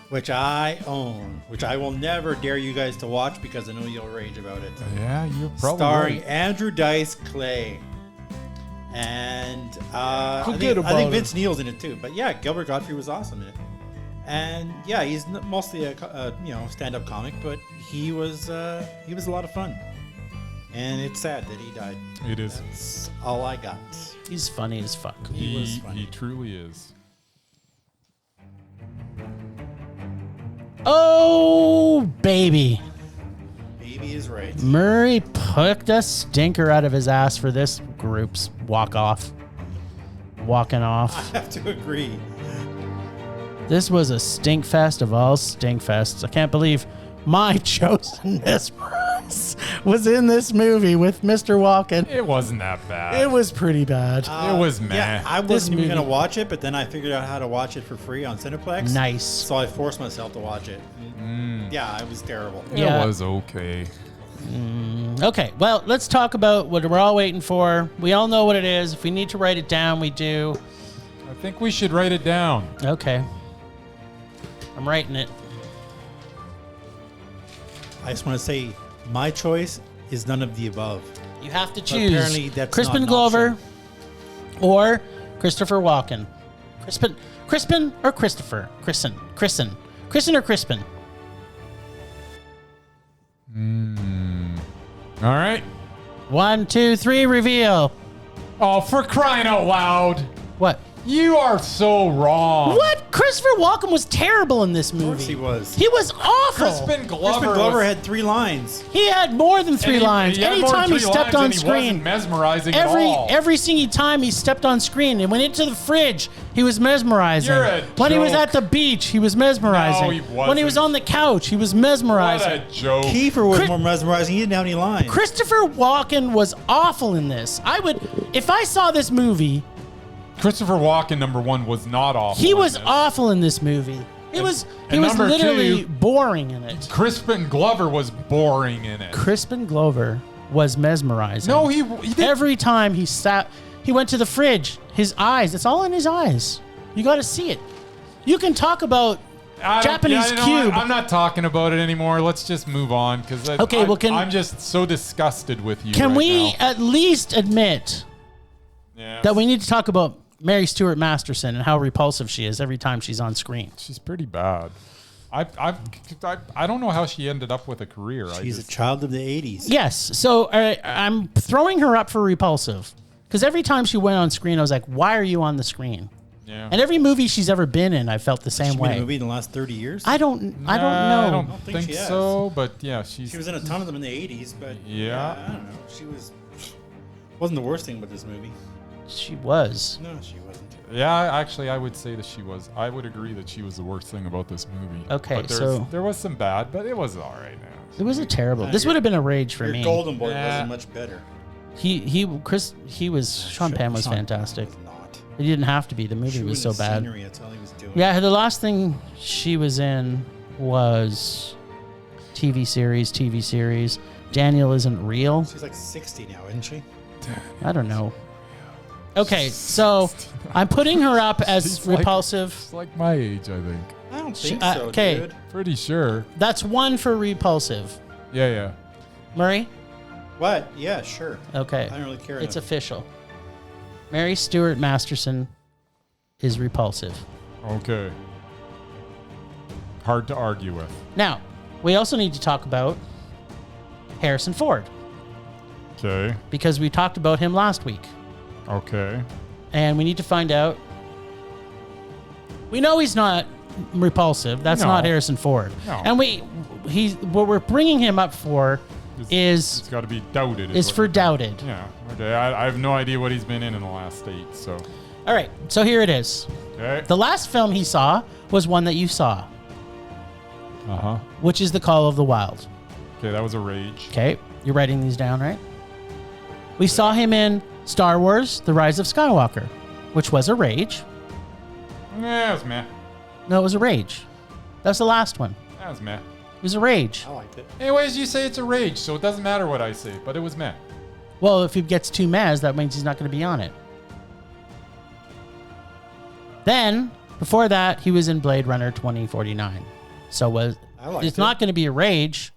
which I own, which I will never dare you guys to watch because I know you'll rage about it. Yeah, you're probably Starring right. Andrew Dice Clay. And I Forget think about Vince Neil's in it too. But yeah, Gilbert Gottfried was awesome in it. And yeah, he's mostly a stand-up comic, but he was a lot of fun. And it's sad that he died. It is. That's all I got. He's funny as fuck. He was funny. He truly is. Oh, baby. Baby is right. Murray put a stinker out of his ass for this group's walk off. Walking off. I have to agree. This was a stink fest of all stink fests. I can't believe my chosen Mesmerize was in this movie with Mr. Walken. It wasn't that bad. It was pretty bad. It was meh. Yeah, I This wasn't even movie- going to watch it, but then I figured out how to watch it for free on Cineplex. Nice. So I forced myself to watch it. Yeah, it was terrible. Yeah. It was okay. Okay, well, let's talk about what we're all waiting for. We all know what it is. If we need to write it down, we do. I think we should write it down. Okay. I'm writing it. I just want to say my choice is none of the above. You have to But choose apparently that's Crispin not an Glover option. or Christopher Walken. Crispin or Christopher? Kristen or Crispin? All right. 1, 2, 3, reveal. Oh, for crying out loud. What? You are so wrong. What? Christopher Walken was terrible in this movie. Of course he was. He was awful. Crispin Glover, Crispin Glover was- had 3 lines. He had more than 3 and he- lines. he had more than Anytime he 3 stepped lines, on and he screen, wasn't mesmerizing at all. every single time he stepped on screen and went into the fridge, he was mesmerizing. You're a When he was joke. at the beach, he was mesmerizing. No, he When he was wasn't. on the couch, he was What mesmerizing. a joke. Kiefer was Chris- more mesmerizing. He didn't have any lines. Christopher Walken was awful in this. If I saw this movie, Christopher Walken, number 1, was not awful. he in was this. awful in this movie. He was and number literally 2, boring in it. Crispin Glover was boring in it. Crispin Glover was mesmerizing. No, he didn't. Every time he went to the fridge. His eyes, it's all in his eyes. You got to see it. You can talk about Japanese you know cube. what? I'm not talking about it anymore. Let's just move on because Okay, well, I'm just so disgusted with you. Can right we now. at least admit Yeah. that we need to talk about Mary Stuart Masterson and how repulsive she is every time she's on screen? She's pretty bad. I don't know how she ended up with a career. She's a child of the 80s. Yes. So I'm throwing her up for repulsive because every time she went on screen, I was like, "Why are you on the screen?" Yeah. And every movie she's ever been in, I felt the same She made way. a movie in the last 30 years? I don't know. I don't think think she has. so, but yeah, She was in a ton of them in the 80s, but Yeah. I don't know. She wasn't the worst thing about this movie. She was. No, she wasn't. Yeah, actually, I would say that she was. I would agree that she was the worst thing about this movie. Okay, but so- there was some bad, but it was all right now. It was a terrible. This would have been a rage for Your me. Golden Boy Yeah. wasn't much better. Sean Penn was Sean fantastic. was not. He didn't have to be. The movie was so Shooting bad. Scenery, that's all he was doing. Yeah, the last thing she was in was TV series. Daniel Isn't Real. She's like 60 now, isn't she? I don't know. Okay, so I'm putting her up as She's like- repulsive. It's like my age, I think. I don't She- think so, okay. dude. Pretty sure. That's one for repulsive. Yeah. Murray? What? Yeah, sure. Okay. I don't really care It's enough. official. Mary Stuart Masterson is repulsive. Okay. Hard to argue with. Now, we also need to talk about Harrison Ford Okay. because we talked about him last week. Okay. And we need to find out. We know he's not repulsive. That's No. not Harrison Ford. No. And what we're bringing him up for It's got to be doubted. is what for you're- doubted. Yeah. Okay. I have no idea what he's been in the last 8. So. All right. So here it is. Okay. The last film he saw was one that you saw, which is The Call of the Wild. Okay. That was a rage. Okay. You're writing these down, right? We saw him in Star Wars: The Rise of Skywalker, which was a rage. Yeah, it was meh. No, it was a rage. That was the last one. That was meh. It was a rage. I liked it. Anyways, you say it's a rage, so it doesn't matter what I say, but it was meh. Well, if he gets 2 mehs, that means he's not going to be on it. Then, before that, he was in Blade Runner 2049. So I liked it's it. not going to be a rage.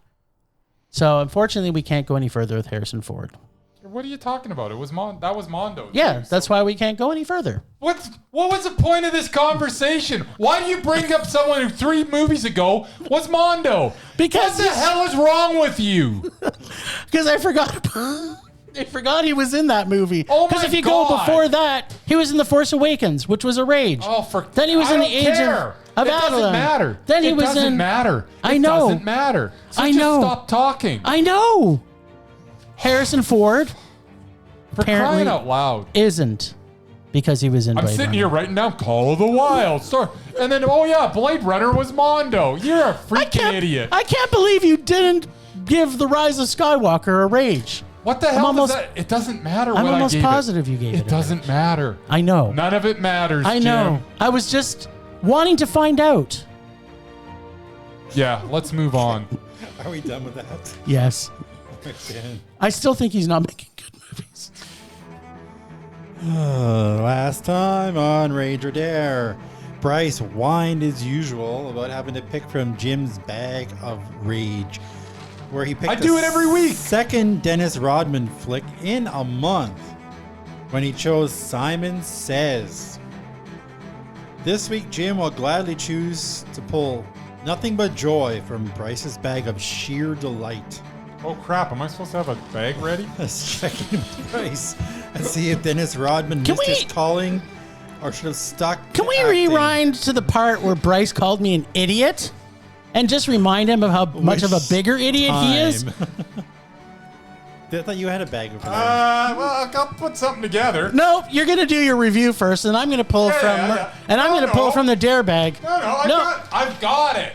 So unfortunately, we can't go any further with Harrison Ford. What are you talking about? It was that was Mondo. Yeah, too, that's so- why we can't go any further. What was the point of this conversation? Why do you bring up someone who 3 movies ago was Mondo? Because what the he's- hell is wrong with you? Because I forgot. I forgot he was in that movie. Oh Because my if you go God. before that, he was in The Force Awakens, which was a rage. Then he was I in The don't Age care. of It doesn't Adeline. matter. Then he it was doesn't in. matter. I It know. doesn't matter. So I just know. stop talking. I know. Harrison Ford For apparently crying out loud. isn't because he was in I'm Blade sitting Runner. here writing down Call of the Wild. And then, oh yeah, Blade Runner was Mondo. You're a freaking idiot. I can't believe you didn't give The Rise of Skywalker a rage. What the hell almost- does that? It doesn't matter I'm what almost I gave positive you gave it a It doesn't matter. I know. None of it matters, I know. Jim. I was just wanting to find out. Yeah, let's move on. Are we done with that? Yes. Okay. I still think he's not making good movies. Last time on Rage or Dare, Bryce whined as usual about having to pick from Jim's bag of rage, where he picked I do it every week. second Dennis Rodman flick in a month when he chose Simon Says. This week, Jim will gladly choose to pull Nothing But Joy from Bryce's bag of sheer delight. Oh crap! Am I supposed to have a bag ready? Let's check in with Bryce and see if Dennis Rodman Can missed his we- calling or should have stuck. Can to we acting. rewind to the part where Bryce called me an idiot and just remind him of how much of a Waste bigger idiot he is? time. I thought you had a bag over there. Well, I'll put something together. No, you're gonna do your review first, and I'm gonna pull Yeah, from yeah. and I'm No, gonna pull no. from the dare bag. No, I've got it.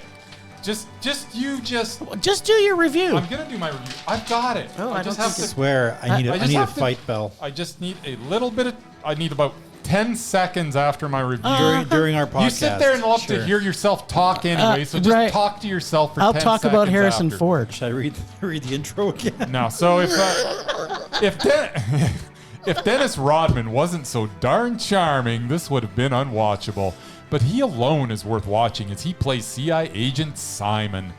Just Just do your review. I'm gonna do my review. I've got it. Oh, I just don't have I to. swear, I need I a just have to- fight bell I just need a little bit of. I need about 10 seconds after my review. during our podcast. You sit there and love Sure. to hear yourself talk anyway, so just right. talk to yourself for I'll 10 talk about seconds Harrison after. Ford. Should I read the intro again? No, so if Dennis Rodman wasn't so darn charming, this would have been unwatchable. But he alone is worth watching as he plays CIA agent Simon.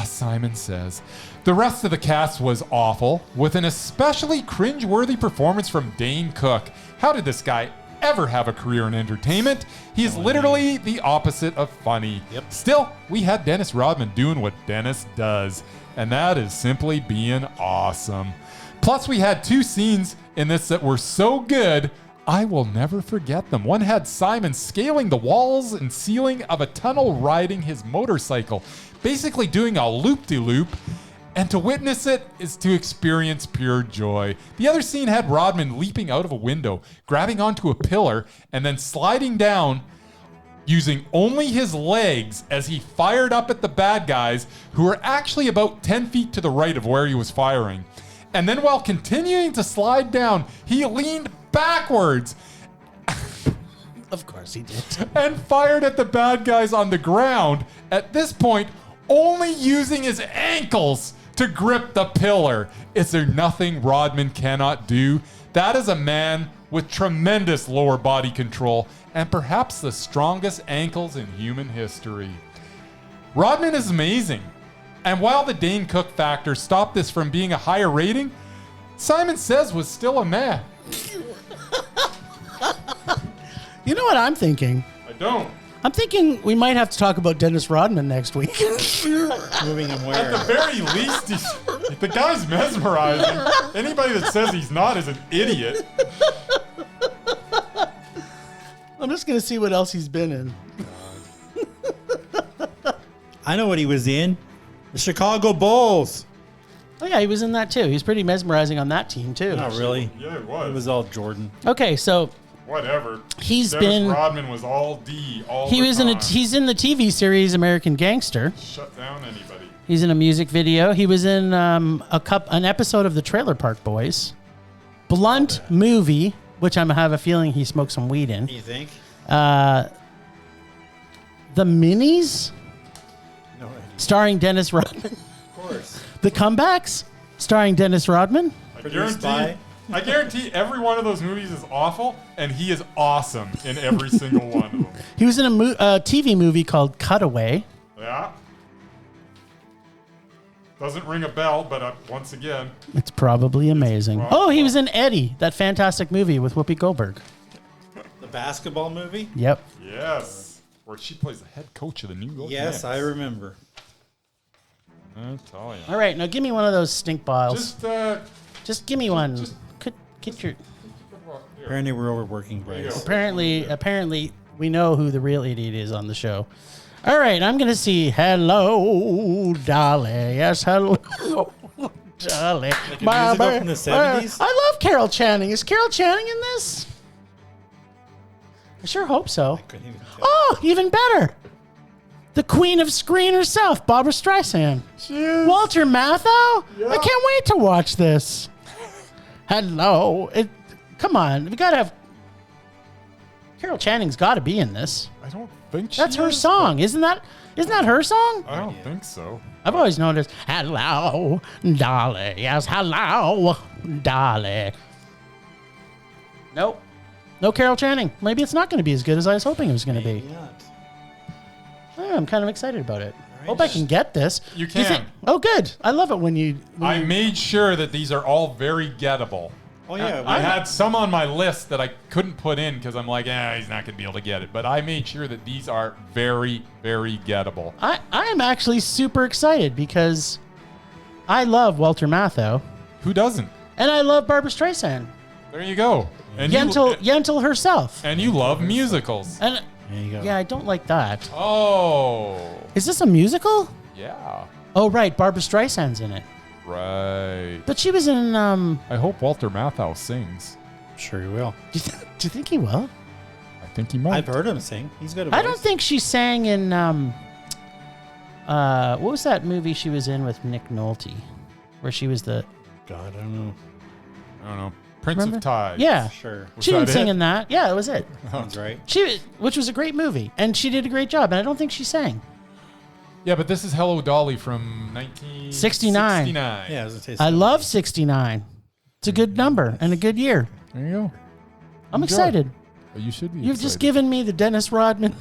Simon Says. The rest of the cast was awful, with an especially cringe-worthy performance from Dane Cook. How did this guy ever have a career in entertainment. He is literally the opposite of funny. Yep. Still, we had Dennis Rodman doing what Dennis does, and that is simply being awesome. Plus, we had 2 scenes in this that were so good, I will never forget them. One had Simon scaling the walls and ceiling of a tunnel riding his motorcycle, basically doing a loop-de-loop, and to witness it is to experience pure joy. The other scene had Rodman leaping out of a window, grabbing onto a pillar, and then sliding down using only his legs as he fired up at the bad guys who were actually about 10 feet to the right of where he was firing. And then while continuing to slide down, he leaned backwards Of course he did. and fired at the bad guys on the ground, at this point only using his ankles to grip the pillar. Is there nothing Rodman cannot do? That is a man with tremendous lower body control and perhaps the strongest ankles in human history. Rodman is amazing. And while the Dane Cook factor stopped this from being a higher rating, Simon Says was still a man. You know what I'm thinking? I don't. I'm thinking we might have to talk about Dennis Rodman next week. Moving him At the where? very least, the guy's mesmerizing. Anybody that says he's not is an idiot. I'm just going to see what else he's been in. I know what he was in. The Chicago Bulls. Oh, yeah, he was in that too. He's pretty mesmerizing on that team too. Not really. Yeah, it It was. was all Jordan. Okay, so Whatever. He's Dennis been- Rodman was all D all he the was time. he's in the TV series American Gangster. Shut down anybody. He's in a music video. He was in an episode of the Trailer Park Boys. Blunt movie, which I have a feeling he smoked some weed in. You think? The Minis, No idea. starring Dennis Rodman. Of course. The Comebacks, starring Dennis Rodman. Produced by? I guarantee every one of those movies is awful, and he is awesome in every single one of them. He was in a TV movie called Cutaway. Yeah. Doesn't ring a bell, but once again, It's probably amazing. probably- Oh, he was in Eddie, that fantastic movie with Whoopi Goldberg. The basketball movie? Yep. yes. Where she plays the head coach of the New York Yes, Knicks. I remember. I tell you. All right, now give me one of those stink bottles. Just, Just give me one. just- Get your. here. Apparently we're overworking There you Bryce. go. Apparently, we know who the real idiot is on the show. All right, I'm gonna see Hello, Dolly. Yes, hello, Dolly. Like a musical from the 70s? I love Carol Channing. Is Carol Channing in this? I sure hope so. Couldn't even tell. Oh, even better. The queen of screen herself, Barbara Streisand. Walter Matthau? I can't wait to watch this. Hello. Come on. We got to have... Carol Channing's got to be in this. I don't think she That's her is, song. Isn't that her song? but I don't think so. I've always known it as Hello, Dolly. Yes, hello, Dolly. Nope. No Carol Channing. Maybe it's not going to be as good as I was hoping it was going to be. Maybe not. Yeah, I'm kind of excited about it. right. Hope I can get this. You Do can. oh, good. I love it when you. I made sure that these are all very gettable. Oh, yeah. I had some on my list that I couldn't put in because I'm like, he's not going to be able to get it. But I made sure that these are very, very gettable. I am actually super excited because I love Walter Matthau Who doesn't? and I love Barbara Streisand. There you go. And Yentl herself. and you love musicals. And There you go. yeah, I don't like that. Oh, Is this a musical? yeah. Oh, right. Barbara Streisand's in it. Right. But she was in. I hope Walter Matthau sings. Sure you will. Do you think he will? I think he might. I've heard him sing. He's got a voice. I don't think she sang in. What was that movie she was in with Nick Nolte, where she was the. God, I don't know. I don't know. Prince Remember? of Tides. Yeah, Sure. she that didn't sing it? in that. Yeah, that was it. Sounds right. Which was a great movie, and she did a great job. And I don't think she sang. Yeah, but this is Hello Dolly from 1969. 69. Yeah, I was gonna say I love 69. It's a good number and a good year. There you go. I'm Enjoy. excited. Well, you should be. You've just excited. given me the Dennis Rodman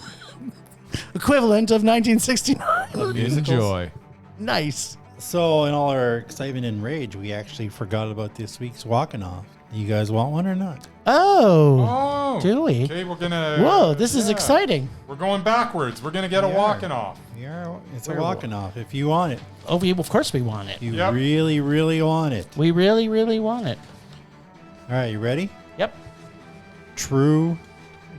equivalent of 1969. musicals. Enjoy. Nice. So, in all our excitement and rage, we actually forgot about this week's Walken Off. You guys want one or not? Oh. Do we? Okay, we're gonna. Whoa, this is exciting. We're going backwards. We're gonna get a We are. Walken Off. It's a walking off if you want it. Oh, of course we want it. You Yep. really, really want it. We really, really want it. All right, you ready? Yep. True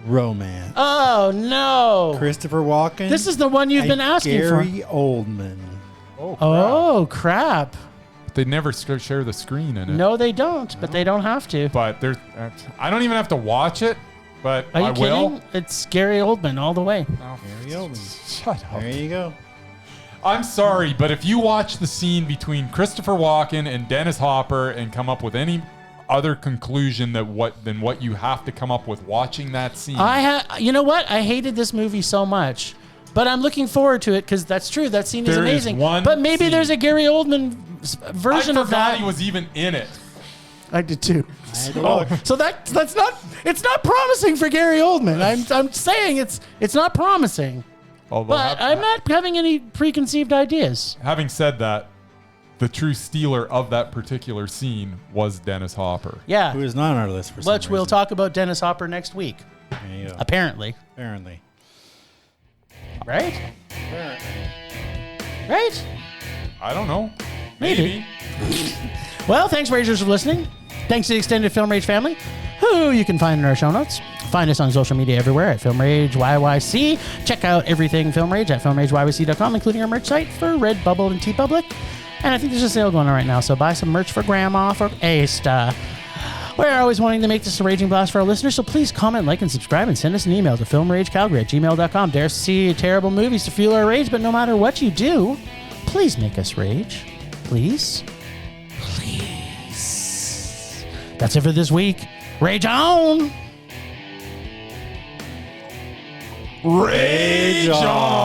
Romance. Oh, no. Christopher Walken. This is the one you've and been asking Gary Oldman. Oh, crap. for. Oh, crap. They never share the screen in it. No, they don't, but they don't have to. But there's. I don't even have to watch it, but Are you I kidding? will. It's Gary Oldman all the way. Gary Oldman. Shut up. There you go. I'm sorry, but if you watch the scene between Christopher Walken and Dennis Hopper and come up with any other conclusion than what you have to come up with watching that scene. You know what? I hated this movie so much, but I'm looking forward to it because that's true. That scene is There is amazing. one But maybe scene. there's a Gary Oldman version I of forgot that. he was even in it. I did too. I had to look. So that's not. It's not promising for Gary Oldman. I'm saying it's not promising. Although But I'm not having any preconceived ideas. having said that, the true stealer of that particular scene was Dennis Hopper. Yeah. Who is not on our list for some Which we'll reason. talk about Dennis Hopper next week. There you go. Apparently. Apparently. Right? Right? I don't know. Maybe. Well, thanks, Ragers, for listening. Thanks to the extended Film Rage family, who you can find in our show notes. Find us on social media everywhere at Film Rage YYC. Check out everything Film Rage at filmrageyyc.com, including our merch site for Redbubble and TeePublic. And I think there's a sale going on right now, so buy some merch for Grandma for Asta. We're always wanting to make this a raging blast for our listeners, so please comment, like, and subscribe, and send us an email to filmragecalgary@gmail.com. Dare us to see terrible movies to fuel our rage, but no matter what you do, please make us rage. Please. Please. That's it for this week. Rage on! Rage on!